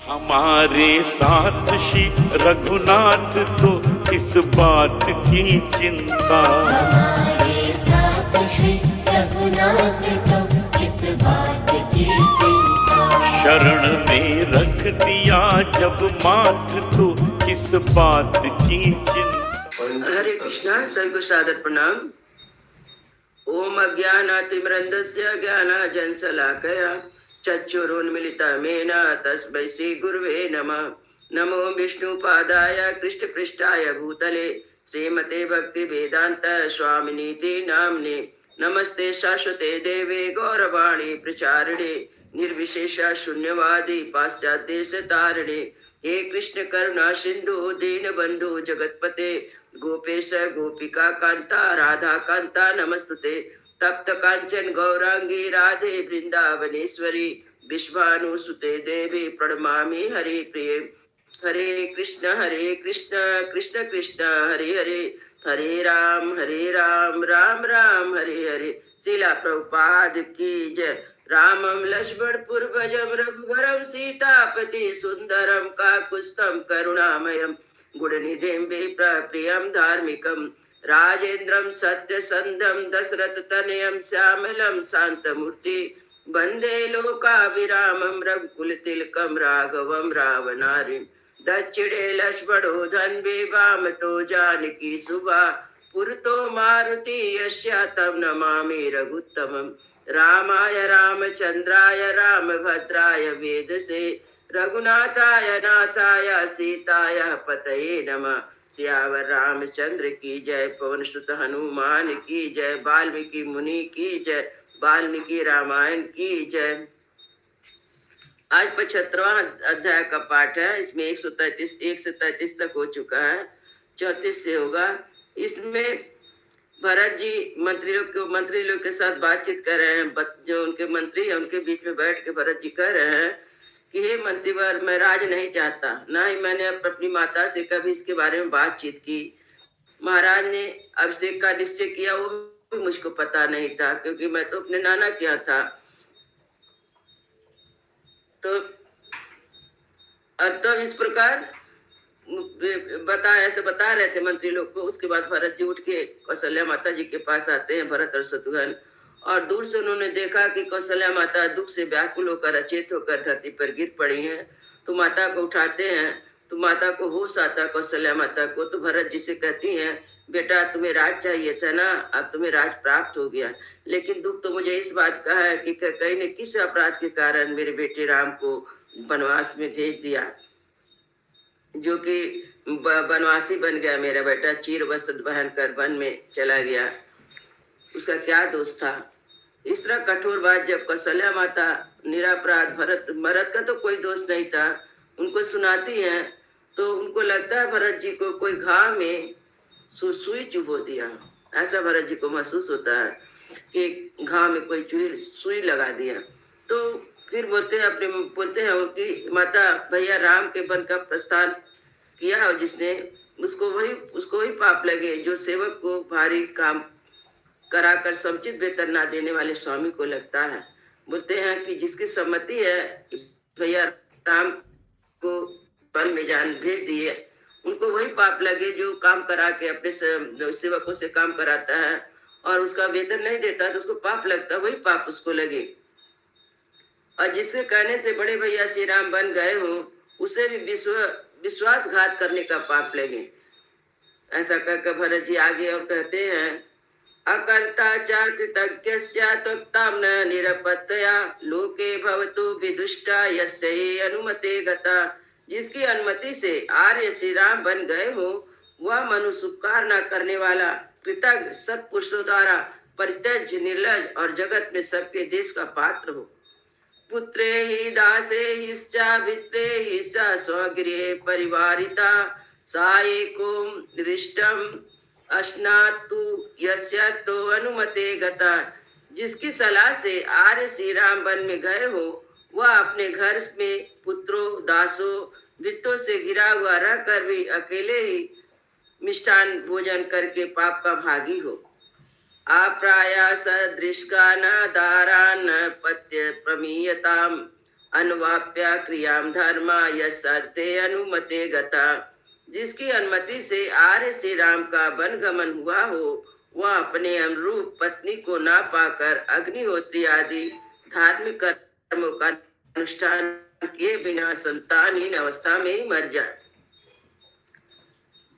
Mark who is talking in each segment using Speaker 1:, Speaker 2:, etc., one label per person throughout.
Speaker 1: हमारे साथ श्री रघुनाथ तो किस बात की चिंता,
Speaker 2: हमारे साथ श्री रघुनाथ तो किस बात की चिंता।
Speaker 1: शरण में रख दिया जब माथ तो किस बात की चिंता।
Speaker 3: हरे कृष्णा, सभी को सादर प्रणाम। ओम अज्ञानातिमिरन्धस्य ज्ञानाञ्जनशलाकया चक्षुरुन्मीलितं तस्मै श्री गुरुवे नमः। नमो विष्णुपादाय कृष्णपृष्ठाय भूतले श्रीमते भक्तिवेदांत स्वामिनीति नाम्ने। नमस्ते शाश्वते देवे गौरवाणी प्रचारिणे निर्विशेष शून्यवादी पाश्चात्यदेशतारिणे। हे कृष्ण करुणा सिंधु दीनबंधु जगतपते गोपेश गोपिका कांता राधा कांता नमस्तुते। तप्त कांचन गौरांगी राधे वृंदावनेश्वरी विश्वानुसुते देवी प्रणमामि हरि प्रिये। हरे कृष्ण कृष्ण कृष्ण हरे हरे, हरे राम राम राम हरे हरे। शिला प्रभुपाद की जय। रामं लक्ष्मण पूर्वजं रघुवरं सीतापति सुंदरम काकुत्स्थं करुणामयं गुणनिधिं विप्रप्रियं धार्मिकं राजेन्द्रं सत्यसन्धं दशरथतनयं श्यामलं शान्तमूर्ति वन्दे लोकाभिरामं रघुकुलतिलकं राघवं रावणारिं। दक्षिणे लक्ष्मणो धन्वे वामतो जानकी सुभा पुरतो मारुति यस्य तं नमामि रघुत्तमम्। रामाय रामचंद्राय रामभद्राय वेदसे रघुनाथाय नाथाय सीताय पतये नमः। सियावर रामचंद्र की जय, पवन सुत हनुमान की जय, वाल्मीकि मुनि की जय, वाल्मीकि रामायण की जय। आज 75वां अध्याय का पाठ है। इसमें 1 से 33 तक हो चुका है, 34 से होगा। इसमें भरत जी मंत्री लोग के साथ बातचीत कर रहे हैं। जो उनके मंत्री है उनके बीच में बैठ के भरत जी कह रहे हैं कि हे मंत्रीवर, मैं राज नहीं चाहता, ना ही मैंने अपनी माता से कभी इसके बारे में बातचीत की। महाराज ने अभिषेक का निश्चय किया, वो भी मुझको पता नहीं था, क्योंकि मैं तो अपने नाना के यहाँ था। तो तब इस प्रकार ऐसे बता रहे थे मंत्री लोग को। उसके बाद भरत जी उठ के कौशल्या माता जी के पास आते हैं, भरत और शत्रुघ्न। और दूर से उन्होंने देखा कि कौशल्या माता दुख से व्याकुल होकर अचेत होकर धरती पर गिर पड़ी हैं। तो माता को उठाते हैं, तो माता को होश आता, कौशल्या माता को। तो भरत जी से कहती हैं, बेटा तुम्हें राज चाहिए था ना, अब तुम्हें राज प्राप्त हो गया। लेकिन दुख तो मुझे इस बात का है कि कहीं ने किस अपराध के कारण मेरे बेटे राम को वनवास में भेज दिया, जो कि वनवासी बन गया। मेरा बेटा चीर वस्त्र पहन कर वन में चला गया, उसका क्या दोष था। इस तरह कठोर बात जब कौशल्या माता निरपराध, भरत का तो कोई दोष नहीं था, उनको सुनाती हैं, तो उनको लगता है भरत जी को कोई घाव में सुई चुभो दिया। ऐसा भरत जी को महसूस होता है कि घाव में कोई सुई लगा दिया। तो फिर बोलते हैं उनकी माता, भैया राम के वन का प्रस्थान किया और जिसने उसको वही पाप लगे जो सेवक को भारी काम कराकर समुचित वेतन ना देने वाले स्वामी को लगता है। बोलते हैं कि जिसकी सम्मति है कि भैया राम को वन में जान भेज दिए, उनको वही पाप लगे जो काम करा के अपने सेवकों से काम कराता है और उसका वेतन नहीं देता, तो उसको पाप लगता, वही पाप उसको लगे। और जिसके कहने से बड़े भैया श्री राम बन गए हो, उसे भी विश्वासघात करने का पाप लगे। ऐसा कहकर भरत जी आगे और कहते हैं, अकर्ता च कृतज्ञस्य त्वक्तां न निरपत्तया लोके भवतु विदुष्टा यस्य हि अनुमते गता। जिसकी अनुमति से आर्य श्री राम बन गए हो, वह मनुष्य उपकार न करने वाला, कृतज्ञ, सत्पुरुषों द्वारा परित्यज्य, निर्लज और जगत में सबके देश का पात्र हो। पुत्रे हि दासे हिश्चा भित्रे हिश्चा स्वगृहे परिवारिता सा एको दृष्टम अश्नातु यस्यर्तो अनुमते गता। जिसकी सलाह से आर्य श्री राम वन में गए हो, वह अपने घर में पुत्रों, दासों, वृत्तों से घिरा हुआ रहकर भी अकेले ही मिष्ठान भोजन करके पाप का भागी हो। अप्रायास दृष्कान दारान पत्य प्रमीयताम अनवाप्या क्रियाम धर्मा यस्ते अनुमते गता। जिसकी अनुमति से आर्य श्री राम का वन गमन हुआ हो, वह अपने अनुरूप पत्नी को ना पाकर अग्निहोत्री आदि धार्मिक कर्मों का अनुष्ठान किए बिना संतानहीन अवस्था में ही मर जाए।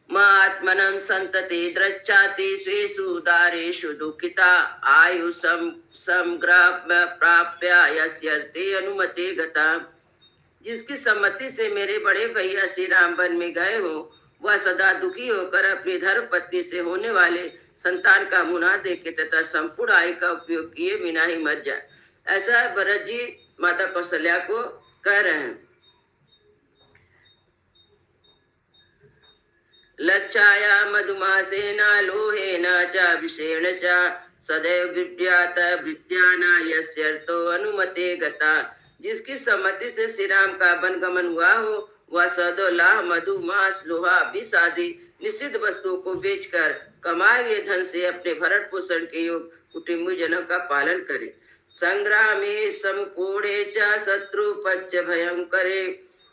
Speaker 3: मात्मनं संतति द्रच्चाति स्वेषु दारेषु दुःखिता आयु समग्राम प्राप्य यस्यर्थे अनुमते गता। जिसकी सम्मति से मेरे बड़े भैया श्री राम वन में गए हो, वह सदा दुखी होकर अपनी धर्म पत्नी से होने वाले संतान का मुना देखे तथा संपूर्ण आयु का उपयोग किए बिना ही मर जाए। ऐसा भरत जी माता कौशल्या को कह रहे हैं। लच्छाया मधुमासेन लोहेन च विषेण च सदैव विद्यात विद्याना यस्यर्थो अनुमते गता। जिसकी सम्मति से श्री राम का वन गमन हुआ हो, वह सदो लाह मधु मांस लोहा विष आदि निषिद्ध वस्तुओं को बेचकर कमाए हुए धन से अपने भरण पोषण के योग कुटुंबीजनों का पालन करे। संग्रामे समकोड़े च शत्रु पच्च भयं करे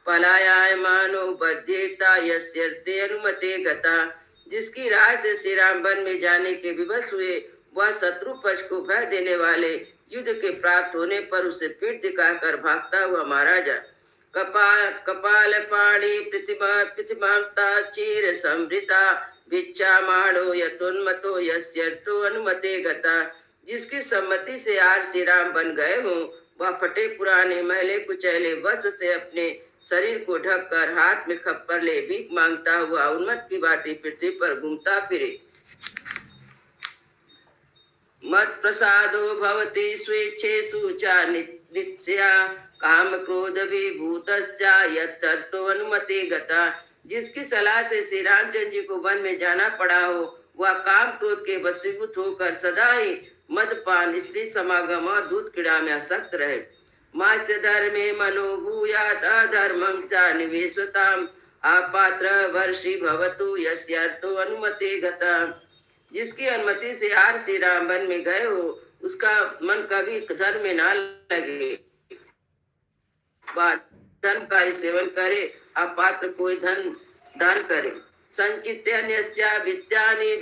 Speaker 3: पलायाय मानो बध्येता यस्यर्थे अनुमते गता। जिसकी राह से श्री राम वन में जाने के विवश हुए, वह शत्रु पक्ष को भय देने वाले युद्ध के प्राप्त होने पर उसे पीठ दिखाकर भागता हुआ मारा जा। कपाल पाणी प्रतिमा चीर समृता भिक्षा माणो यतोन्मतो यस्यर्थो अनुमते गता। जिसकी सम्मति से आज श्री राम बन गए हो, वह फटे पुराने मैले कुचैले वस्त्र से अपने शरीर को ढककर हाथ में खप्पर ले भीख मांगता हुआ उन्मत्त की भांति पृथ्वी पर घूमता फिरे। मत प्रसादो भवति स्वेच्छेषु च नित्या काम क्रोध विभूतश्चा यत्तर्थो अनुमते गता। जिसकी सलाह से श्री रामचंद्र जी को वन में जाना पड़ा हो, वह काम क्रोध के वशीभूत होकर सदा ही मदपान स्त्री समागम और दूध क्रीड़ा में आसक्त रहे। मास्य धर्मे मनोभूयात अधर्मं च निवेशताम अपात्र वर्षि भवतु यस्यार्थो अनुमते गता। जिसकी अनुमति से आर श्री राम वन में गए हो, उसका मन कभी धर्म में ना लगे, धर्म का ही सेवन करे, अपात्र कोई धन दान करे। संचित्यन्यस्या विद्यानि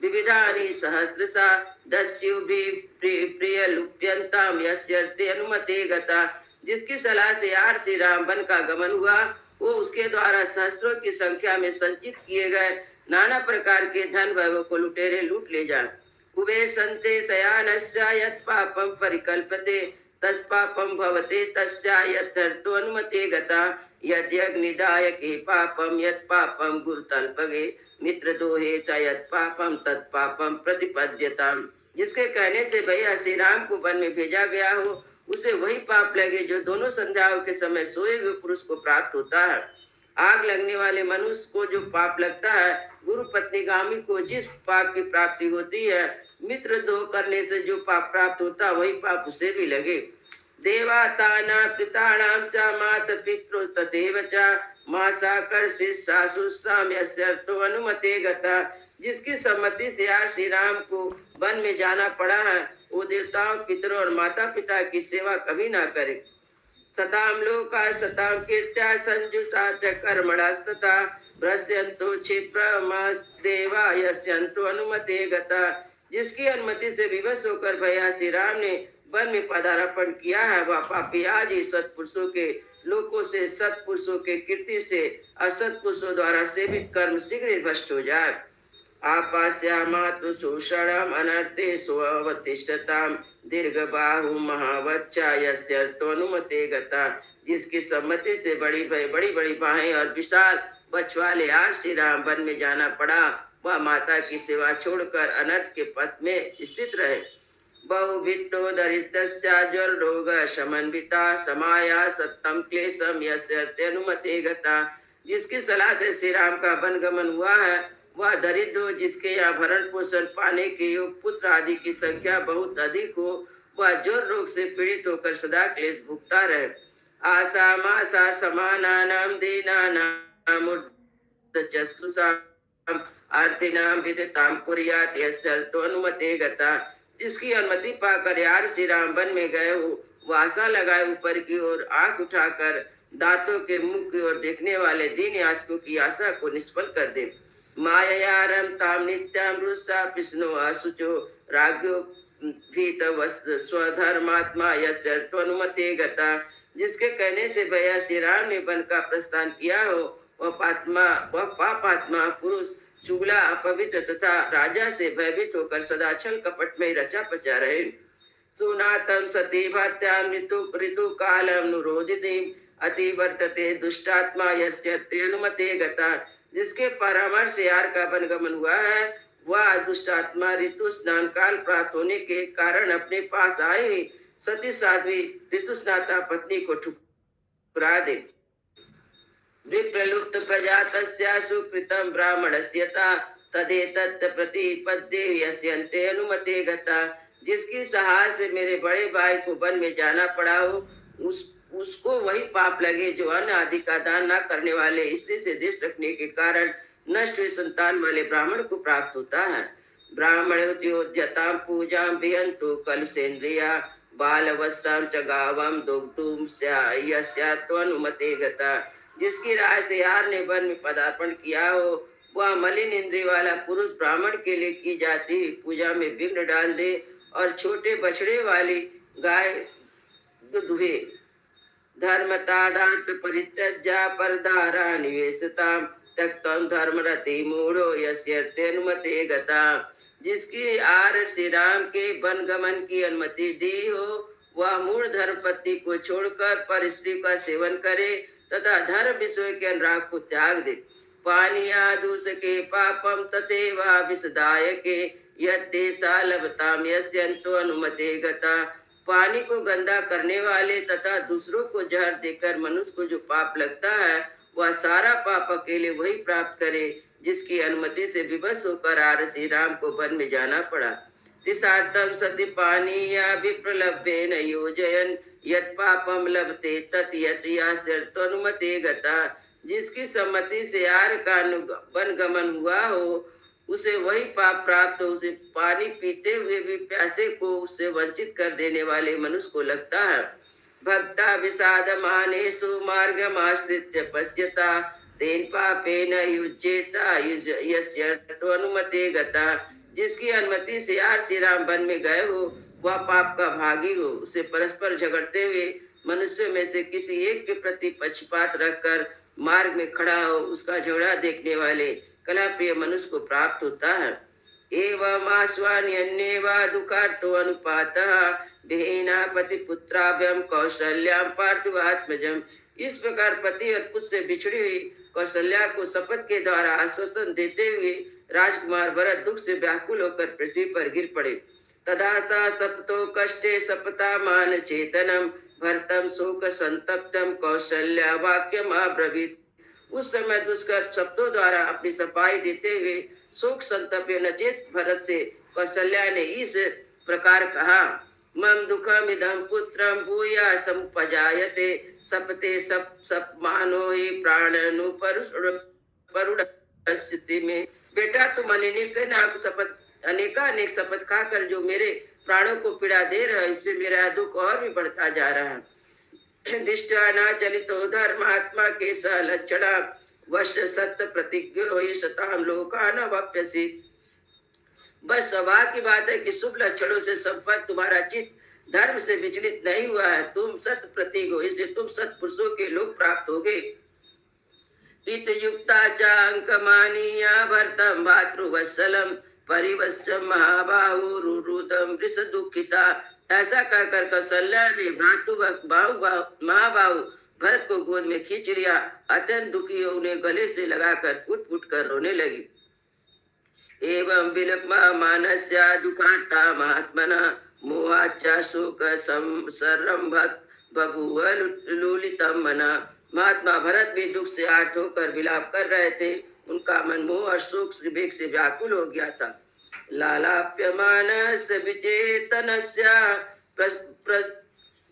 Speaker 3: विविधानि सहस्रशा दस्युभि प्रिय लुप्यन्ताम यस्यर्थे अनुमते गता। जिसकी सलाह से आर श्री राम वन का गमन हुआ, वो उसके द्वारा सहस्त्रों की संख्या में संचित किए गए नाना प्रकार के धन वैभव को लुटेरे लूट ले जाए। उभे संते शयानस्या यत् पापम परिकल्पते तत्पापम भवते तस्या यथर्थो अनुमते गता। यद्यग्निदायके पापम यत् पापम गुरुतल्पगे मित्र दोहे च यत् पापम तत्पापम प्रतिपद्यताम। जिसके कहने से भैया श्री राम को वन में भेजा गया हो, उसे वही पाप लगे जो दोनों संध्याओं के समय सोए हुए पुरुष को प्राप्त होता है। आग लगने वाले मनुष्य को जो पाप लगता है, गुरु पत्नी गामी को जिस पाप की प्राप्ति होती है, मित्र दोह करने से जो पाप प्राप्त होता वही पाप उसे भी लगे। देवाताना पिताणाम च मात पितृ तथैव च मासाकर्षित सासुसाम यस्यर्थो अनुमते गता। जिसकी सम्मति से आज श्री राम को वन में जाना पड़ा है, वो देवताओं पितरों और माता पिता की सेवा कभी ना करे। सताम लोका सताम कीर्त्या संजुता च कर्मणास्तथा भ्रस्यन्तो क्षिप्रमस्देवा यस्यन्तो अनुमते गता। जिसकी अनुमति से विवश होकर भैया श्री राम ने वन में पदार्पण किया है, वह पापी आज ही सत्पुरुषों के लोकों से, सत्पुरुषों के कीर्ति से असत्पुरुषों द्वारा सेवित कर्म शीघ्र भ्रष्ट हो जाए। आपास्या मातु शोषणम अनर्थे स्वतिष्ठताम दीर्घ बाहु महावच्चा यस्यर्थो अनुमते गता। जिसकी सम्मति से बड़ी बड़ी बाहें और विशाल बच्च वाले आज श्री राम वन में जाना पड़ा, वह माता की सेवा छोड़कर अनर्थ के पथ में स्थित रहे। बहुवित्तो दरिद्रस्या जल रोग समन्विता समाया सत्तम क्लेशम यस्यर्थे अनुमते गता। जिसकी सलाह से श्री राम का वन गमन हुआ है, वह दरिद्र हो, जिसके यहाँ भरण पोषण पाने के योग पुत्र आदि की संख्या बहुत अधिक हो, वह जोर रोग से पीड़ित होकर सदा क्लेश भुगता रहे। आशा मासा समानानाम दीनानाम उद्धचस्तुषाम आर्तिनाम विदिताम कुर्यात यस्यर्थो अनुमते गता। जिसकी अनुमति पाकर यार श्री राम वन में गए हो, वो आशा लगाए ऊपर की ओर, आंख उठाकर दांतों के मुख की ओर देखने वाले दीन याचकों की आशा को निष्फल कर दे। माययारम ताम नित्याम रुषा पिष्णु असुचो राज्ञो भीत स्वधर्मात्मा यस्य त्वनुमते गता। जिसके कहने से भैया श्री राम ने वन का प्रस्थान किया हो, वह पापात्मा पुरुष चुगला अपवित्र तथा राजा से भयभीत होकर सदा छल कपट में रचा पचा रहे। सुनातम सती भत्याम ऋतु कालम नुरोदिनीम अति वर्तते दुष्टात्मा यस्य अनुमते गता। जिसके परामर्श से यार का वनगमन हुआ है, वह दुष्टात्मा ऋतु स्नान काल प्राप्त होने के कारण अपने पास आई हुई सती साध्वी ऋतु स्नाता पत्नी को ठुकरा दे। विप्रलुप्त प्रजातस्या सुकृतम ब्राह्मणस्यता तदेतत् प्रतिपद्ये यस्यन्ते अनुमते गता। जिसकी सहाय से मेरे बड़े भाई को वन में जाना पड़ा हो, उसको वही पाप लगे जो अन्न आदि का दान न करने वाले स्त्री से देश रखने के कारण नष्ट हुए संतान वाले ब्राह्मण को प्राप्त होता है। ब्राह्मणोद्योज्यतां पूजां भियन्तु कलुषेन्द्रिया बालवत्सां च गावं दुग्धुं यस्यात्वनुमते गता। जिसकी राय से यार ने वन में पदार्पण किया हो, वह मलिन इंद्रिय वाला पुरुष ब्राह्मण के लिए की जाती पूजा में विघ्न डाल दे और छोटे बछड़े वाली गाय दुहे। धर्मतादार्थ परित्यज्या परदारा निवेशताम त्यक्तम धर्मरति मूढ़ो यस्यर्थे अनुमते गता। जिसकी आर श्री राम के वन गमन की अनुमति दी हो, वह मूढ़ धर्मपति को छोड़कर पर स्त्री का सेवन करे तथा धर्म विषय के अनुराग को त्याग दे। पानिया दूस के पापम तथेवा विषदाय के यद्देशा लभताम यस्यन्तो अनुमते गता। पानी को गंदा करने वाले तथा दूसरों को जहर देकर मनुष्य को जो पाप लगता है, वह सारा पाप अकेले वही प्राप्त करे जिसकी अनुमति से विवश होकर आर श्री राम को वन में जाना पड़ा। तिसार्थम सति पानी या विप्रलभ्येन योजयन यत् पापम लभते तत् यत् यास्यर्त्वनुमते गता। जिसकी सम्मति से यार का वन गमन हुआ हो, उसे वही पाप प्राप्त हो, उसे पानी पीते हुए भी प्यासे को उससे वंचित कर देने वाले मनुष्य को लगता है। भक्ता विषाद मानेषु मार्गमाश्रित्य पश्यता तेन पापेन युज्येता यस्यर्त्वनुमते गता। जिसकी अनुमति से यार श्री राम वन में गए हो, वह पाप का भागी हो, उसे परस्पर झगड़ते हुए मनुष्यों में से किसी एक के प्रति पक्षपात रखकर मार्ग में खड़ा हो, उसका झगड़ा देखने वाले कला प्रिय मनुष्य को प्राप्त होता है। एवं आश्वान्यन्येवा दुःखार्थो अनुपातः विहीना पति पुत्राभ्यम कौशल्यां पार्थिवात्मजम। इस प्रकार पति और पुत्र से बिछड़ी हुई कौशल्या को शपथ के द्वारा आश्वासन देते हुए राजकुमार भरत दुख से व्याकुल होकर पृथ्वी पर गिर पड़े। तदा सप्तो कष्टे सपता मान चेतनम भरतम शोक संतप्तम कौशल्या वाक्यम अब्रवीत। उस समय दुष्कर शब्दों द्वारा अपनी सफाई देते हुए शोक संतप्य नचेत भरत से कौशल्या ने इस प्रकार कहा। मम दुखम इदम पुत्रम भूया समुपजायते सपते सप मानो ही प्राणनु परुड़ स्थिति में। बेटा तुम अनेक शपथ खाकर जो मेरे प्राणों को पीड़ा दे रहा है, इससे मेरा दुख और भी बढ़ता जा रहा है। दिष्टा न चलितो धर्मात्मा के सलक्षणा वश सत्य प्रतिज्ञो शताम लोकान वाप्यसी। बस सवाल की बात है कि शुभ लक्षणों से संपन्न तुम्हारा चित्त धर्म से विचलित नहीं हुआ है, तुम सत्य प्रतीक हो, इसलिए तुम सत्पुरुषों के लोक प्राप्त होगे। इत युक्ता चांकमानीया भरतम भातृवत्सलम परिवत्सम महाबाहु रुरुदम वृष दुखिता। ऐसा कहकर कौशल्या ने महाबाहु भरत को गोद में खींच लिया। अत्यंत दुखी उन्हें गले से लगाकर फुट फुट कर रोने लगी। एवं विलपमा मानस्या दुखार्ता महात्मना मोहाचा शोक संरंभत बभुव लुलितम मना। महात्मा भरत भी दुख से आर्त होकर विलाप कर रहे थे। उनका मन मोह और शोक विवेक से व्याकुल हो गया था। लालाप्यमानस्य विचेतनस्य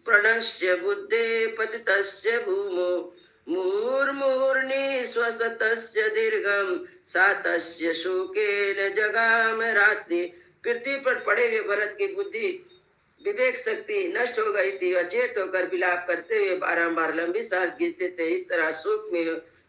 Speaker 3: प्रणश्य बुद्धे पतितस्य भूमो मुहुर्मुहुर्नि स्वसतस्य दीर्घम सातस्य शोकेन जगाम रात्रि। पृथ्वी पर पड़े हुए भरत की बुद्धि विवेक शक्ति नष्ट हो गई थी। अचेत होकर विलाप करते हुए बारंबार लंबी सांस खींचते थे। इस तरह शोक में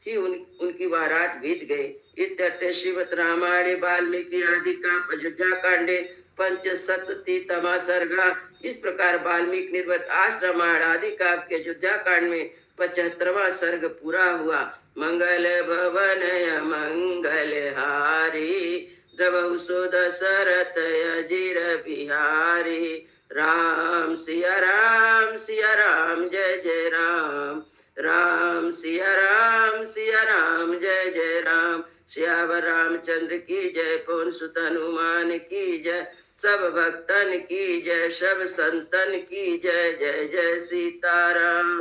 Speaker 3: ही उनकी वह रात बीत गई। इत्यर्थे श्रीमद् रामायणे वाल्मीकि आदि का अयोध्या कांडे पंचसप्ततितमा सर्गा। इस प्रकार वाल्मीकि निर्मित रामायण आदि काव्य के अयोध्या कांड में 75वां सर्ग पूरा हुआ। मंगल भवन मंगल हारी द्रवहु सो दशरथ अजीर बिहारी। राम सिया राम जय जय राम। राम सिया राम जय जय राम। श्यावर रामचंद्र की जय। पवन सुत हनुमान की जय। सब भक्तन की जय। सब संतन की जय। जय जय सीताराम।